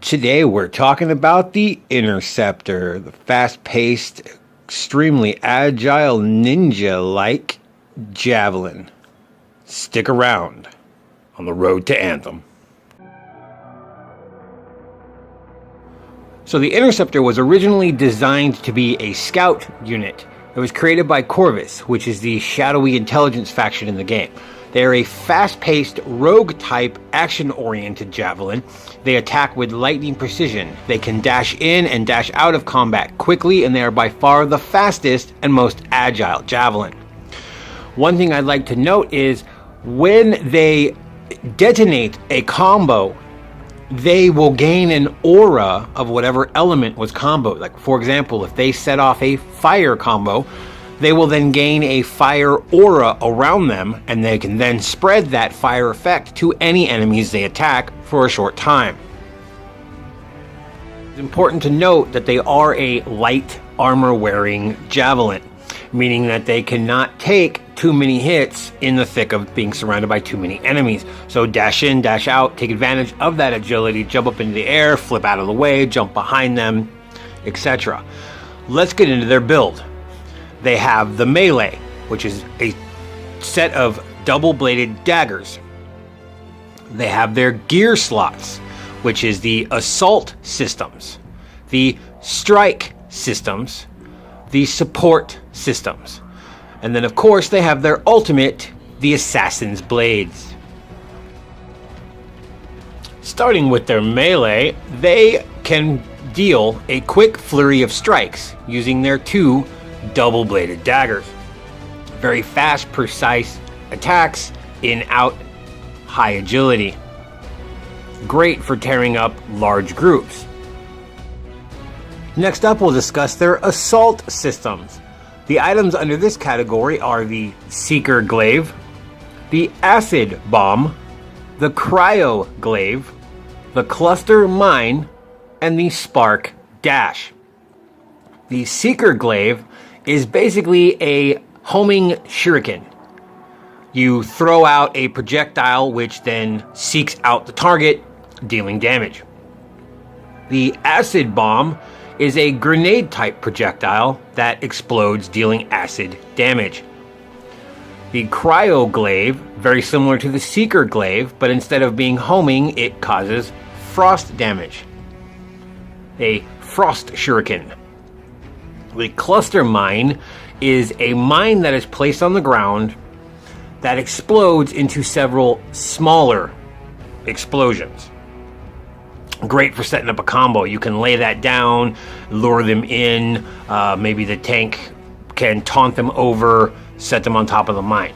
Today we're talking about the Interceptor, the fast-paced, extremely agile ninja-like javelin. Stick around on the road to Anthem. So the Interceptor was originally designed to be a scout unit. It was created by Corvus, which is the shadowy intelligence faction in the game. They are a fast-paced, rogue-type, action-oriented javelin. They attack with lightning precision. They can dash in and dash out of combat quickly, and they are by far the fastest and most agile javelin. One thing I'd like to note is when they detonate a combo, they will gain an aura of whatever element was comboed. Like, for example, if they set off a fire combo, they will then gain a fire aura around them, and they can then spread that fire effect to any enemies they attack for a short time. It's important to note that they are a light armor-wearing javelin, meaning that they cannot take too many hits in the thick of being surrounded by too many enemies. So dash in, dash out, take advantage of that agility, jump up into the air, flip out of the way, jump behind them, etc. Let's get into their build. They have the melee, which is a set of double-bladed daggers. They have their gear slots, which is the assault systems, the strike systems, the support systems. And then, of course, they have their ultimate, the Assassin's Blades. Starting with their melee, they can deal a quick flurry of strikes using their two double-bladed daggers. Very fast, precise attacks, in-out, high agility. Great for tearing up large groups. Next up, we'll discuss their assault systems. The items under this category are the Seeker Glaive, the Acid Bomb, the Cryo Glaive, the Cluster Mine, and the Spark Dash. The Seeker Glaive is basically a homing shuriken. You throw out a projectile which then seeks out the target, dealing damage. The Acid Bomb is a grenade-type projectile that explodes, dealing acid damage. The Cryo Glaive, very similar to the Seeker Glaive, but instead of being homing, it causes frost damage. A frost shuriken. The Cluster Mine is a mine that is placed on the ground that explodes into several smaller explosions. Great for setting up a combo. You can lay that down, lure them in, maybe the tank can taunt them over, set them on top of the mine.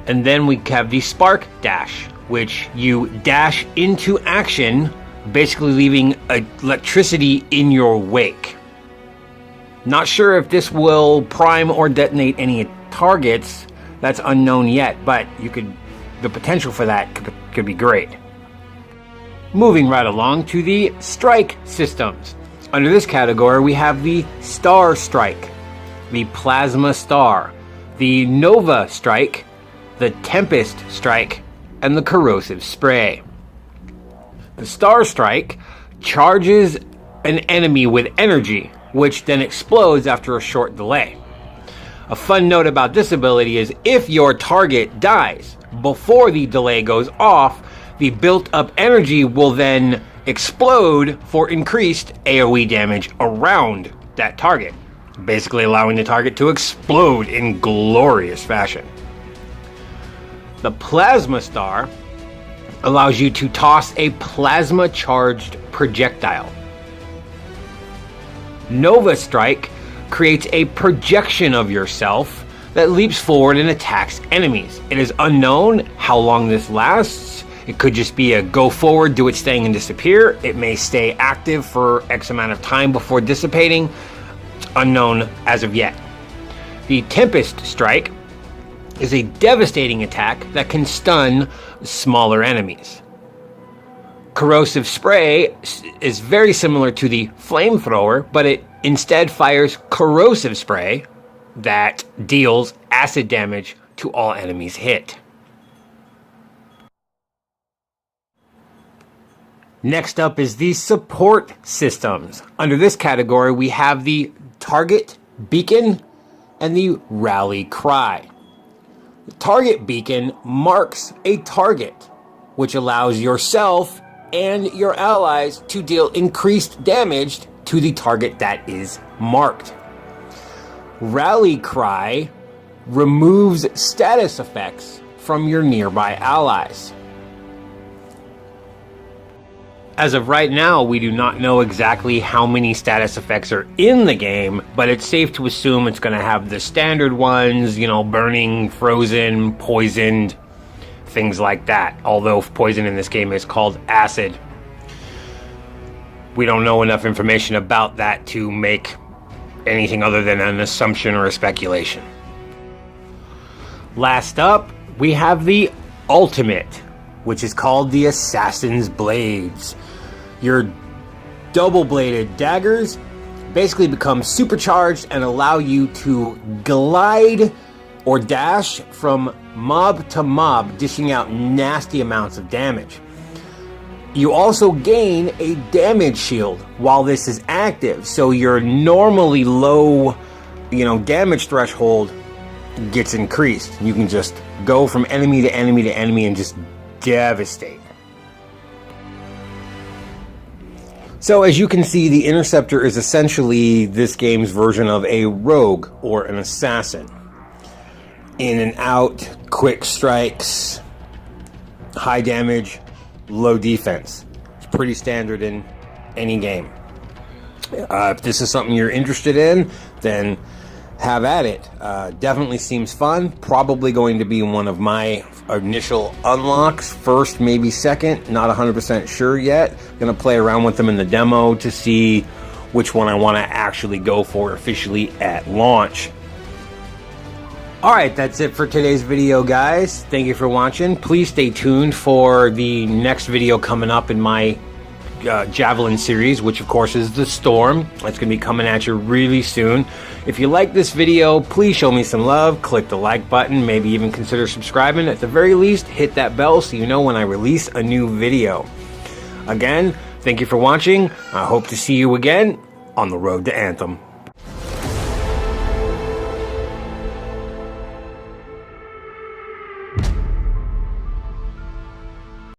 And then we have the Spark Dash, which you dash into action, basically leaving electricity in your wake. Not sure if this will prime or detonate any targets. That's unknown yet, but the potential for that could be great. Moving right along to the strike systems. Under this category, we have the Star Strike, the Plasma Star, the Nova Strike, the Tempest Strike, and the Corrosive Spray. The Star Strike charges an enemy with energy, which then explodes after a short delay. A fun note about this ability is if your target dies before the delay goes off, the built-up energy will then explode for increased AoE damage around that target, basically allowing the target to explode in glorious fashion. The Plasma Star allows you to toss a plasma-charged projectile. Nova Strike creates a projection of yourself that leaps forward and attacks enemies. It is unknown how long this lasts. It could just be a go forward, do its thing, and disappear. It may stay active for X amount of time before dissipating. It's unknown as of yet. The Tempest Strike is a devastating attack that can stun smaller enemies. Corrosive Spray is very similar to the Flamethrower, but it instead fires corrosive spray that deals acid damage to all enemies hit. Next up is the support systems. Under this category, we have the target beacon and the rally cry. The target beacon marks a target, which allows yourself and your allies to deal increased damage to the target that is marked. Rally cry removes status effects from your nearby allies. As of right now, we do not know exactly how many status effects are in the game, but it's safe to assume it's going to have the standard ones, you know, burning, frozen, poisoned, things like that. Although poison in this game is called acid. We don't know enough information about that to make anything other than an assumption or a speculation. Last up, we have the ultimate, which is called the Assassin's Blades. Your double-bladed daggers basically become supercharged and allow you to glide or dash from mob to mob, dishing out nasty amounts of damage. You also gain a damage shield while this is active, so your normally low, damage threshold gets increased. You can just go from enemy to enemy to enemy and just devastate. So as you can see, the Interceptor is essentially this game's version of a rogue or an assassin. In and out, quick strikes, high damage, low defense. It's pretty standard in any game. If this is something you're interested in, then have at it. Definitely seems fun. Probably going to be one of my initial unlocks. First, maybe second. Not 100% sure yet. Gonna play around with them in the demo to see which one I want to actually go for officially at launch. Alright, that's it for today's video, guys. Thank you for watching. Please stay tuned for the next video coming up in my Javelin series, which of course is the Storm. It's going to be coming at you really soon. If you like this video, please show me some love. Click the like button. Maybe even consider subscribing. At the very least, hit that bell so you know when I release a new video. Again, thank you for watching. I hope to see you again on the road to Anthem.